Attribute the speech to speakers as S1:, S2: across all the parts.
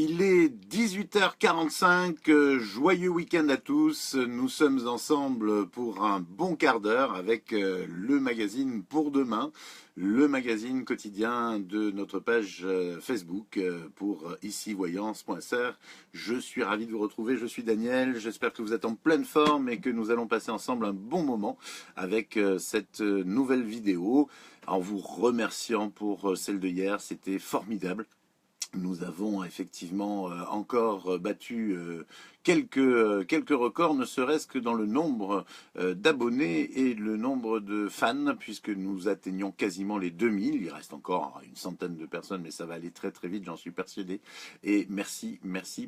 S1: Il est 18h45, joyeux week-end à tous. Nous sommes ensemble pour un bon quart d'heure avec le magazine Pour Demain, le magazine quotidien de notre page Facebook pour icivoyance.fr. Je suis ravi de vous retrouver, je suis Daniel, j'espère que vous êtes en pleine forme et que nous allons passer ensemble un bon moment avec cette nouvelle vidéo. En vous remerciant pour celle de hier, c'était formidable. Nous avons effectivement encore battu quelques records, ne serait-ce que dans le nombre d'abonnés et le nombre de fans, puisque nous atteignons quasiment les 2000. Il reste encore une centaine de personnes, mais ça va aller très très vite, j'en suis persuadé. Et merci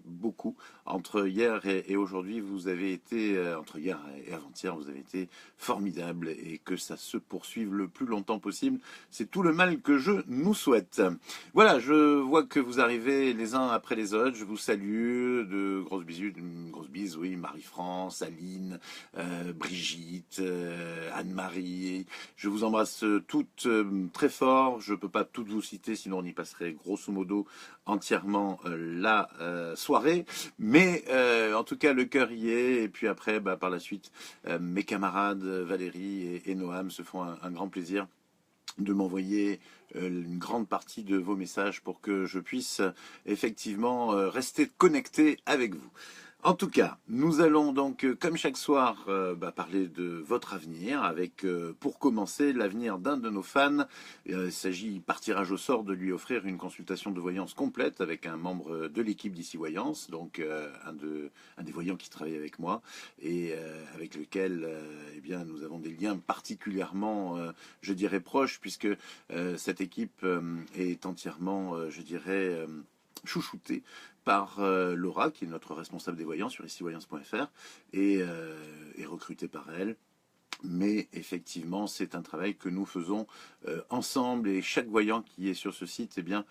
S1: beaucoup. Entre hier et aujourd'hui, vous avez été, entre hier et avant-hier, vous avez été formidables, et que ça se poursuive le plus longtemps possible. C'est tout le mal que je nous souhaite. Voilà, je vois que vous arrivez les uns après les autres. Je vous salue, de grosses bises, oui, Marie-France, Aline, Brigitte, Anne-Marie. Je vous embrasse toutes très fort. Je ne peux pas toutes vous citer, sinon on y passerait grosso modo entièrement la soirée. Mais en tout cas, le cœur y est. Et puis après, par la suite, mes camarades Valérie et Noam se font un grand plaisir de m'envoyer une grande partie de vos messages pour que je puisse effectivement rester connecté avec vous. En tout cas, nous allons donc, comme chaque soir, parler de votre avenir, avec, pour commencer, l'avenir d'un de nos fans. Il s'agit, par tirage au sort, de lui offrir une consultation de voyance complète avec un membre de l'équipe d'Ici Voyance, donc un des voyants qui travaille avec moi, et avec lequel eh bien, nous avons des liens particulièrement, je dirais, proches, puisque cette équipe est entièrement, je dirais, chouchoutée par Laura, qui est notre responsable des voyants sur icivoyance.fr, et recrutée par elle. Mais effectivement, c'est un travail que nous faisons ensemble, et chaque voyant qui est sur ce site est bien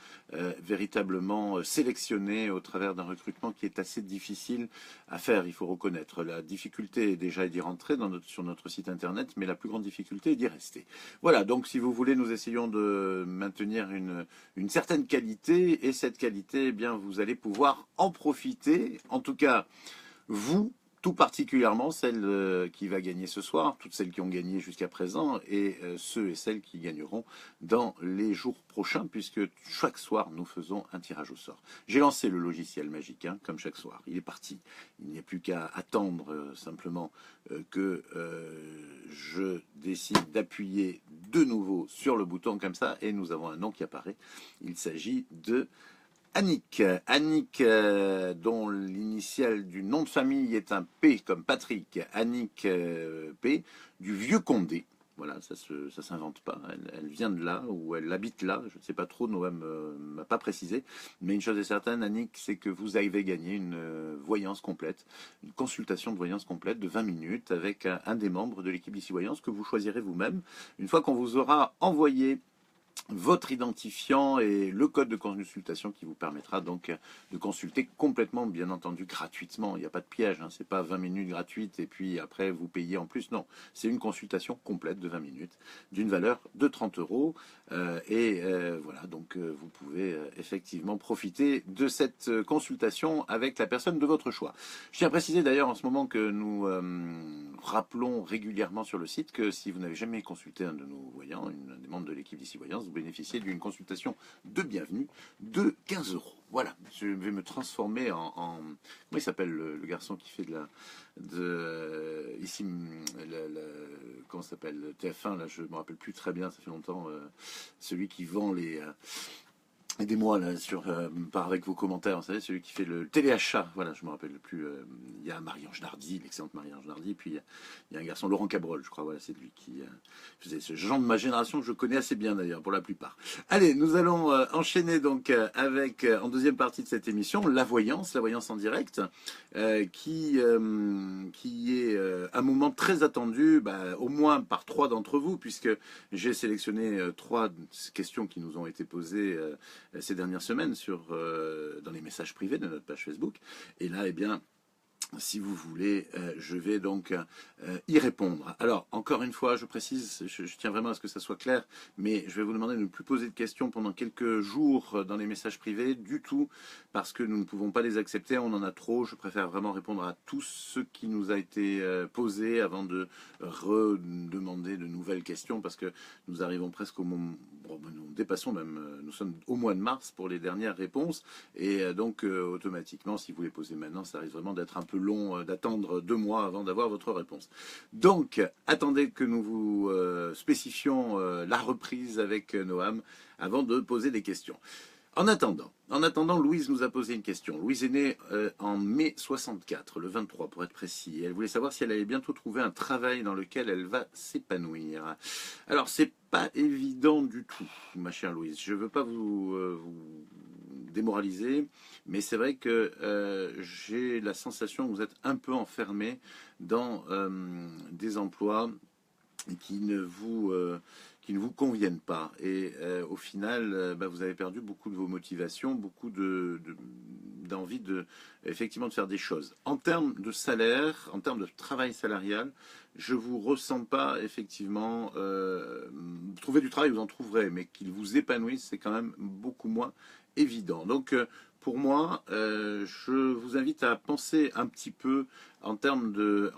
S1: véritablement sélectionné au travers d'un recrutement qui est assez difficile à faire, il faut reconnaître. La difficulté est déjà d'y rentrer sur notre site internet, mais la plus grande difficulté est d'y rester. Voilà, donc si vous voulez, nous essayons de maintenir une certaine qualité, et cette qualité, eh bien, vous allez pouvoir en profiter. En tout cas, vous, tout particulièrement celle qui va gagner ce soir, toutes celles qui ont gagné jusqu'à présent, et ceux et celles qui gagneront dans les jours prochains, puisque chaque soir nous faisons un tirage au sort. J'ai lancé le logiciel magique, comme chaque soir, il est parti. Il n'y a plus qu'à attendre simplement que je décide d'appuyer de nouveau sur le bouton comme ça, et nous avons un nom qui apparaît. Il s'agit de Annick, dont l'initiale du nom de famille est un P comme Patrick, Annick P, du Vieux-Condé. Voilà, ça s'invente pas, elle vient de là, ou elle habite là, je ne sais pas trop, Noam m'a pas précisé, mais une chose est certaine, Annick, c'est que vous avez gagné une voyance complète, une consultation de voyance complète de 20 minutes avec un des membres de l'équipe d'Ici Voyance que vous choisirez vous-même, une fois qu'on vous aura envoyé votre identifiant et le code de consultation qui vous permettra donc de consulter complètement, bien entendu, gratuitement. Il n'y a pas de piège, c'est pas 20 minutes gratuites et puis après vous payez en plus. Non, c'est une consultation complète de 20 minutes d'une valeur de 30 €. Voilà, donc vous pouvez effectivement profiter de cette consultation avec la personne de votre choix. Je tiens à préciser d'ailleurs en ce moment que nous rappelons régulièrement sur le site que si vous n'avez jamais consulté un de nos voyants, un des membres de l'équipe d'Ici Voyance, vous bénéficiez d'une consultation de bienvenue de 15 €. Voilà, je vais me transformer en comment il s'appelle le garçon qui fait ici comment ça s'appelle, TF1, là je me rappelle plus très bien, ça fait longtemps, celui qui vend les aidez-moi là avec vos commentaires, vous savez, celui qui fait le téléachat, voilà, je me rappelle plus. Il y a Marie-Ange Nardi, l'excellente Marie-Ange Nardi, puis il y a un garçon, Laurent Cabrol, je crois, voilà, c'est lui qui faisait ce genre de ma génération que je connais assez bien d'ailleurs, pour la plupart. Allez, nous allons enchaîner donc avec, en deuxième partie de cette émission, la voyance en direct, qui est un moment très attendu, au moins par 3 d'entre vous, puisque j'ai sélectionné 3 questions qui nous ont été posées ces dernières semaines dans les messages privés de notre page Facebook. Et là, eh bien, si vous voulez, je vais donc y répondre. Alors, encore une fois, je précise, je tiens vraiment à ce que ça soit clair, mais je vais vous demander de ne plus poser de questions pendant quelques jours dans les messages privés du tout, parce que nous ne pouvons pas les accepter, on en a trop. Je préfère vraiment répondre à tout ce qui nous a été posé avant de redemander de nouvelles questions, parce que nous arrivons presque au moment, bon, nous dépassons même, nous sommes au mois de mars pour les dernières réponses, et donc automatiquement, si vous les posez maintenant, ça risque vraiment d'être un peu long d'attendre 2 mois avant d'avoir votre réponse. Donc, attendez que nous vous spécifions la reprise avec Noam avant de poser des questions. En attendant, Louise nous a posé une question. Louise est née en mai 64, le 23 pour être précis. Elle voulait savoir si elle allait bientôt trouver un travail dans lequel elle va s'épanouir. Alors, c'est pas évident du tout, ma chère Louise. Je veux pas vous démoraliser, mais c'est vrai que j'ai la sensation que vous êtes un peu enfermé dans des emplois qui ne vous conviennent pas. Et au final, vous avez perdu beaucoup de vos motivations, beaucoup d'envie effectivement de faire des choses. En termes de salaire, en termes de travail salarial, je ne vous ressens pas effectivement trouver du travail, vous en trouverez, mais qu'il vous épanouisse, c'est quand même beaucoup moins évident. Donc pour moi, je vous invite à penser un petit peu en termes de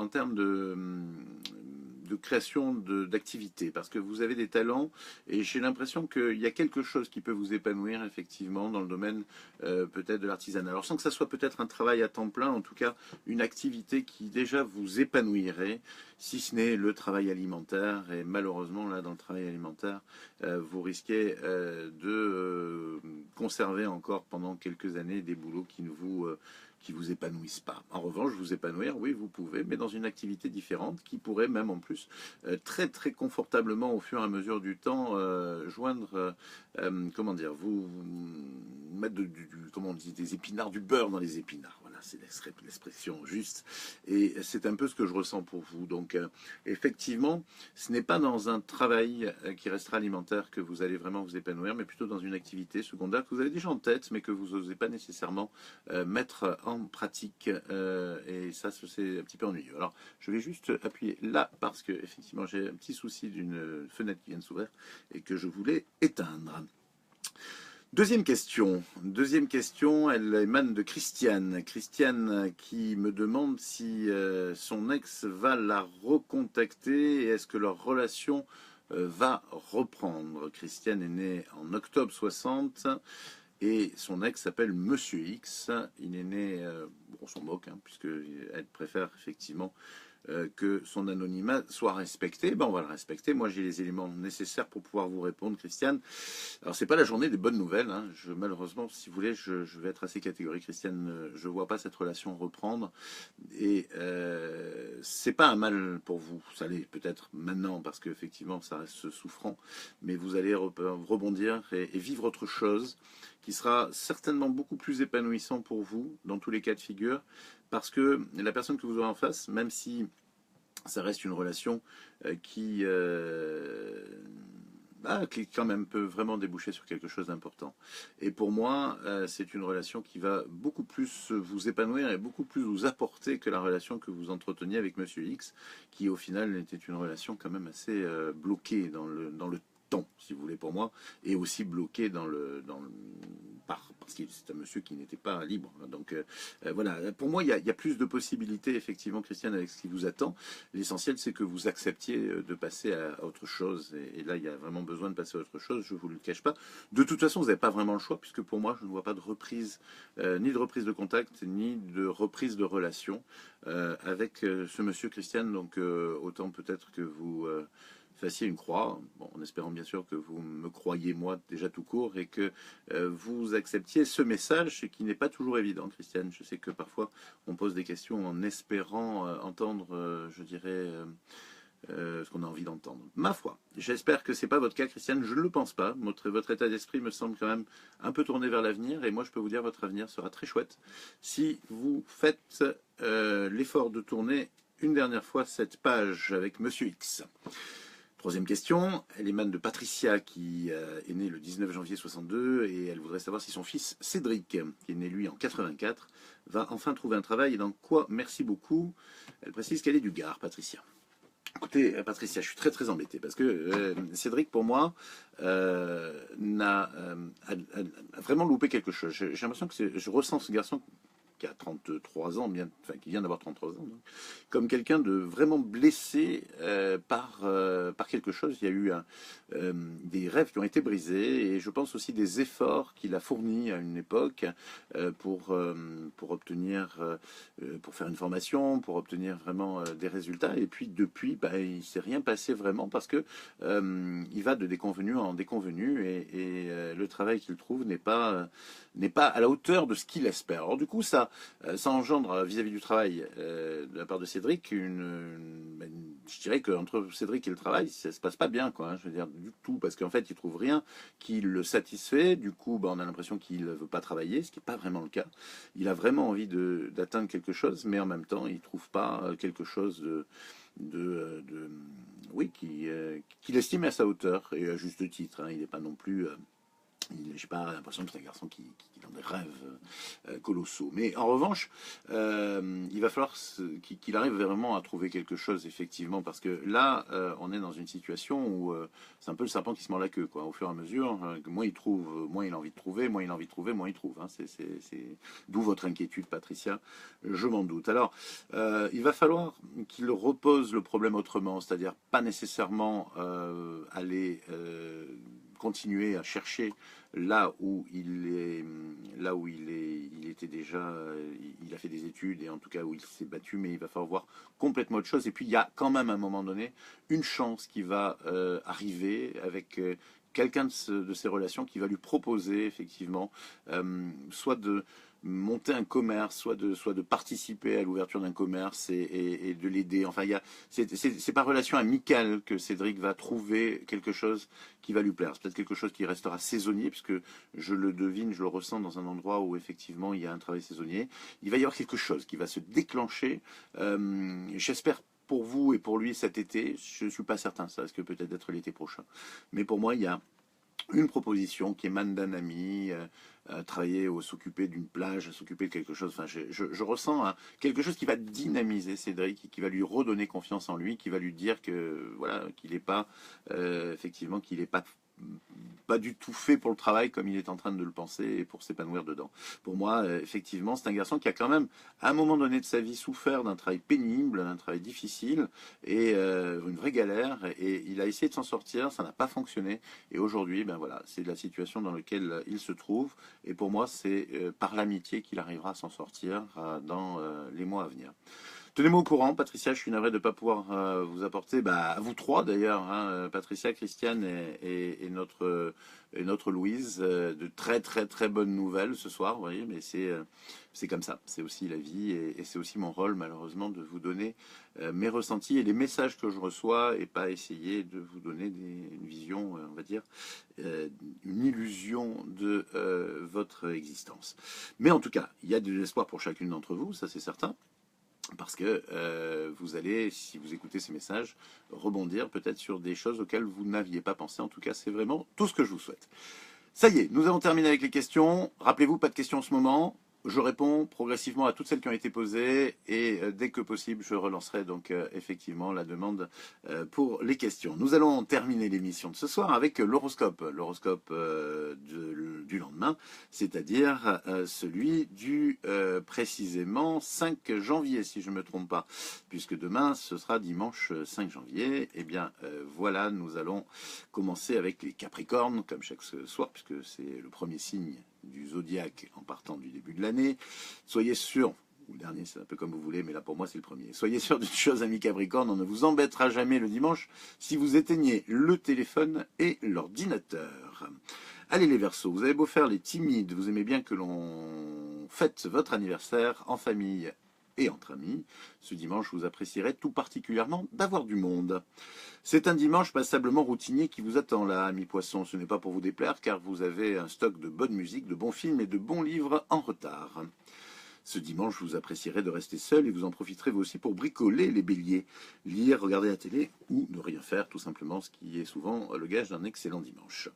S1: création d'activité, parce que vous avez des talents et j'ai l'impression qu'il y a quelque chose qui peut vous épanouir effectivement dans le domaine peut-être de l'artisanat. Alors sans que ça soit peut-être un travail à temps plein, en tout cas une activité qui déjà vous épanouirait, si ce n'est le travail alimentaire. Et malheureusement là dans le travail alimentaire, vous risquez de conserver encore pendant quelques années des boulots qui vous épanouissent pas. En revanche, vous épanouir, oui, vous pouvez, mais dans une activité différente qui pourrait même en plus très très confortablement au fur et à mesure du temps joindre, comment dire, vous mettre comment on dit, des épinards, du beurre dans les épinards. Voilà, c'est l'expression juste. Et c'est un peu ce que je ressens pour vous. Donc, effectivement, ce n'est pas dans un travail qui restera alimentaire que vous allez vraiment vous épanouir, mais plutôt dans une activité secondaire que vous avez déjà en tête, mais que vous n'osez pas nécessairement mettre en pratique. Et ça, c'est un petit peu ennuyeux. Alors, je vais juste appuyer là parce que effectivement, j'ai un petit souci d'une fenêtre qui vient de s'ouvrir et que je voulais éteindre. Deuxième question, elle émane de Christiane. Christiane qui me demande si son ex va la recontacter et est-ce que leur relation va reprendre. Christiane est née en octobre 60 et son ex s'appelle Monsieur X. Il est né, on s'en moque, hein, puisqu'elle préfère effectivement que son anonymat soit respecté. On va le respecter. Moi, j'ai les éléments nécessaires pour pouvoir vous répondre, Christiane. Alors, c'est pas la journée des bonnes nouvelles. Hein. Malheureusement, si vous voulez, je vais être assez catégorique, Christiane. Je vois pas cette relation reprendre. Et c'est pas un mal pour vous. Ça l'est peut-être maintenant parce qu'effectivement, ça reste souffrant. Mais vous allez rebondir et vivre autre chose qui sera certainement beaucoup plus épanouissant pour vous dans tous les cas de figure. Parce que la personne que vous aurez en face, même si ça reste une relation qui quand même peut vraiment déboucher sur quelque chose d'important. Et pour moi, c'est une relation qui va beaucoup plus vous épanouir et beaucoup plus vous apporter que la relation que vous entreteniez avec Monsieur X, qui au final était une relation quand même assez bloquée dans le temps, si vous voulez, pour moi, et aussi bloquée parce que c'est un monsieur qui n'était pas libre. Donc voilà, pour moi, il y a plus de possibilités, effectivement, Christiane, avec ce qui vous attend. L'essentiel, c'est que vous acceptiez de passer à autre chose. Et là, il y a vraiment besoin de passer à autre chose, je ne vous le cache pas. De toute façon, vous n'avez pas vraiment le choix, puisque pour moi, je ne vois pas de reprise, ni de reprise de contact, ni de reprise de relation avec ce monsieur Christiane. Donc autant peut-être que vous fassiez une croix, en espérant bien sûr que vous me croyez moi déjà tout court et que vous acceptiez ce message, ce qui n'est pas toujours évident, Christiane. Je sais que parfois on pose des questions en espérant entendre, je dirais, ce qu'on a envie d'entendre. Ma foi, j'espère que c'est pas votre cas, Christiane, je ne le pense pas. Votre état d'esprit me semble quand même un peu tourné vers l'avenir, et moi je peux vous dire votre avenir sera très chouette si vous faites l'effort de tourner une dernière fois cette page avec Monsieur X. Troisième question, elle émane de Patricia qui est née le 19 janvier 62 et elle voudrait savoir si son fils Cédric, qui est né lui en 84, va enfin trouver un travail et dans quoi. Merci beaucoup. Elle précise qu'elle est du Gard, Patricia. Écoutez, Patricia, je suis très très embêté parce que Cédric, pour moi, a vraiment loupé quelque chose. J'ai l'impression que je ressens ce garçon qui a 33 ans, enfin qui vient d'avoir 33 ans, donc, comme quelqu'un de vraiment blessé par quelque chose. Il y a eu des rêves qui ont été brisés et je pense aussi des efforts qu'il a fournis à une époque pour obtenir, pour faire une formation, pour obtenir vraiment des résultats. Et puis depuis, bah, il ne s'est rien passé vraiment parce que il va de déconvenu en déconvenu et le travail qu'il trouve n'est pas à la hauteur de ce qu'il espère. Alors du coup, ça engendre vis-à-vis du travail de la part de Cédric je dirais qu'entre Cédric et le travail, ça se passe pas bien, quoi. Hein, je veux dire du tout, parce qu'en fait, il trouve rien qui le satisfait. Du coup, bah, on a l'impression qu'il veut pas travailler, ce qui n'est pas vraiment le cas. Il a vraiment envie d'atteindre quelque chose, mais en même temps, il trouve pas quelque chose oui, qu'il estime à sa hauteur et à juste titre. Hein, il n'est pas non plus j'ai pas l'impression que c'est un garçon qui est dans des rêves colossaux. Mais en revanche, il va falloir qu'il arrive vraiment à trouver quelque chose, effectivement, parce que là, on est dans une situation où c'est un peu le serpent qui se mord la queue, quoi. Au fur et à mesure, moins il trouve, moins il a envie de trouver, moins il a envie de trouver, moins il trouve. Hein. D'où votre inquiétude, Patricia, je m'en doute. Alors, il va falloir qu'il repose le problème autrement, c'est-à-dire pas nécessairement aller continuer à chercher là où il était déjà, il a fait des études et en tout cas où il s'est battu, mais il va falloir voir complètement autre chose. Et puis il y a quand même à un moment donné une chance qui va arriver avec quelqu'un de ses relations qui va lui proposer effectivement soit de monter un commerce, soit de participer à l'ouverture d'un commerce et de l'aider. Enfin, c'est par relation amicale que Cédric va trouver quelque chose qui va lui plaire. C'est peut-être quelque chose qui restera saisonnier, puisque je le devine, je le ressens dans un endroit où effectivement il y a un travail saisonnier. Il va y avoir quelque chose qui va se déclencher. J'espère pour vous et pour lui cet été. Je ne suis pas certain, ça risque peut-être d'être l'été prochain. Mais pour moi, il y a une proposition qui émane d'un ami, travailler ou s'occuper d'une plage, s'occuper de quelque chose. Enfin, je ressens quelque chose qui va dynamiser Cédric, qui va lui redonner confiance en lui, qui va lui dire que voilà, qu'il n'est pas effectivement qu'il n'est pas du tout fait pour le travail comme il est en train de le penser et pour s'épanouir dedans. Pour moi, effectivement, c'est un garçon qui a quand même, à un moment donné de sa vie, souffert d'un travail pénible, d'un travail difficile et une vraie galère. Et il a essayé de s'en sortir, ça n'a pas fonctionné. Et aujourd'hui, ben voilà, c'est la situation dans laquelle il se trouve. Et pour moi, c'est par l'amitié qu'il arrivera à s'en sortir dans les mois à venir. Tenez-moi au courant, Patricia, je suis navré de ne pas pouvoir vous apporter, à vous trois d'ailleurs, hein, Patricia, Christiane et notre Louise, de très très très bonnes nouvelles ce soir, vous voyez, mais c'est comme ça, c'est aussi la vie et c'est aussi mon rôle malheureusement de vous donner mes ressentis et les messages que je reçois et pas essayer de vous donner une vision, on va dire, une illusion de votre existence. Mais en tout cas, il y a de l'espoir pour chacune d'entre vous, ça c'est certain. Parce que vous allez, si vous écoutez ces messages, rebondir peut-être sur des choses auxquelles vous n'aviez pas pensé. En tout cas, c'est vraiment tout ce que je vous souhaite. Ça y est, nous avons terminé avec les questions. Rappelez-vous, pas de questions en ce moment. Je réponds progressivement à toutes celles qui ont été posées et dès que possible, je relancerai donc effectivement la demande pour les questions. Nous allons terminer l'émission de ce soir avec l'horoscope du lendemain, c'est-à-dire celui du précisément 5 janvier, si je ne me trompe pas, puisque demain, ce sera dimanche 5 janvier. Eh bien, voilà, nous allons commencer avec les Capricornes, comme chaque soir, puisque c'est le premier signe du zodiaque en partant du début de l'année. Soyez sûr, ou le dernier, c'est un peu comme vous voulez, mais là pour moi c'est le premier. Soyez sûr d'une chose, amis Capricorne, on ne vous embêtera jamais le dimanche si vous éteignez le téléphone et l'ordinateur. Allez les Verseaux, vous avez beau faire les timides, vous aimez bien que l'on fête votre anniversaire en famille et entre amis. Ce dimanche, vous apprécierez tout particulièrement d'avoir du monde. C'est un dimanche passablement routinier qui vous attend là, amis poissons. Ce n'est pas pour vous déplaire, car vous avez un stock de bonne musique, de bons films et de bons livres en retard. Ce dimanche, vous apprécierez de rester seul et vous en profiterez vous aussi pour bricoler les béliers. Lire, regarder la télé ou ne rien faire tout simplement, ce qui est souvent le gage d'un excellent dimanche.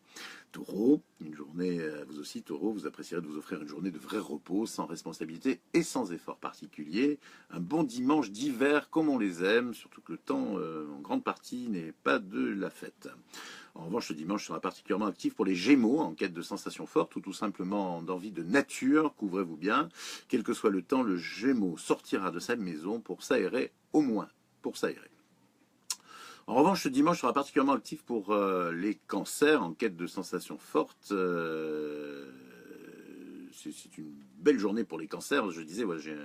S1: Taureau, une journée, vous aussi Taureau, vous apprécierez de vous offrir une journée de vrai repos, sans responsabilité et sans effort particulier. Un bon dimanche d'hiver comme on les aime, surtout que le temps en grande partie n'est pas de la fête. En revanche, ce dimanche sera particulièrement actif pour les Gémeaux, en quête de sensations fortes ou tout simplement d'envie de nature. Couvrez-vous bien. Quel que soit le temps, le Gémeaux sortira de sa maison pour s'aérer, au moins pour s'aérer. En revanche, ce dimanche sera particulièrement actif pour les cancers en quête de sensations fortes. C'est une belle journée pour les cancers. Je disais, ouais, j'ai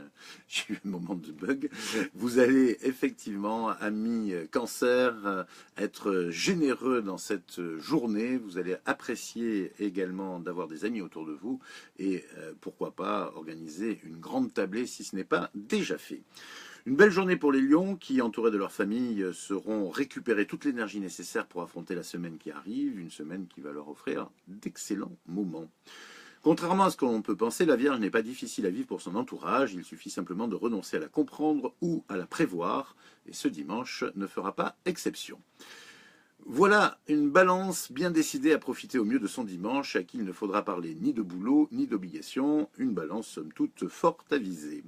S1: eu un moment de bug. Vous allez effectivement, amis cancer, être généreux dans cette journée. Vous allez apprécier également d'avoir des amis autour de vous. Et pourquoi pas organiser une grande tablée si ce n'est pas déjà fait. Une belle journée pour les lions qui, entourés de leur famille, seront récupérer toute l'énergie nécessaire pour affronter la semaine qui arrive, une semaine qui va leur offrir d'excellents moments. Contrairement à ce qu'on peut penser, la Vierge n'est pas difficile à vivre pour son entourage, il suffit simplement de renoncer à la comprendre ou à la prévoir, et ce dimanche ne fera pas exception. Voilà une balance bien décidée à profiter au mieux de son dimanche, à qui il ne faudra parler ni de boulot ni d'obligation, une balance somme toute fort avisée.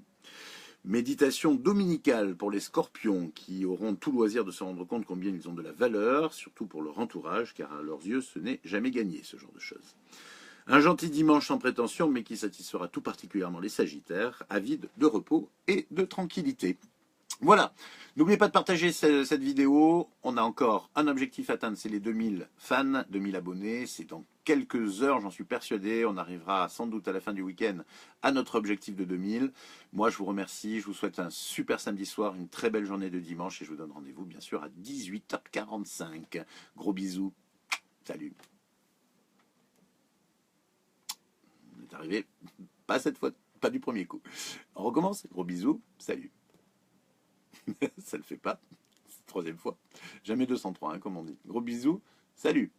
S1: Méditation dominicale pour les scorpions qui auront tout loisir de se rendre compte combien ils ont de la valeur, surtout pour leur entourage, car à leurs yeux ce n'est jamais gagné ce genre de choses. Un gentil dimanche sans prétention, mais qui satisfera tout particulièrement les sagittaires, avides de repos et de tranquillité. Voilà, n'oubliez pas de partager cette vidéo, on a encore un objectif à atteindre, c'est les 2000 fans, 2000 abonnés, c'est dans quelques heures, j'en suis persuadé, on arrivera sans doute à la fin du week-end à notre objectif de 2000. Moi je vous remercie, je vous souhaite un super samedi soir, une très belle journée de dimanche et je vous donne rendez-vous bien sûr à 18h45. Gros bisous, salut. On est arrivé, pas cette fois, pas du premier coup. On recommence, gros bisous, salut. Ça le fait pas. Troisième fois. Jamais 203, hein, comme on dit. Gros bisous. Salut.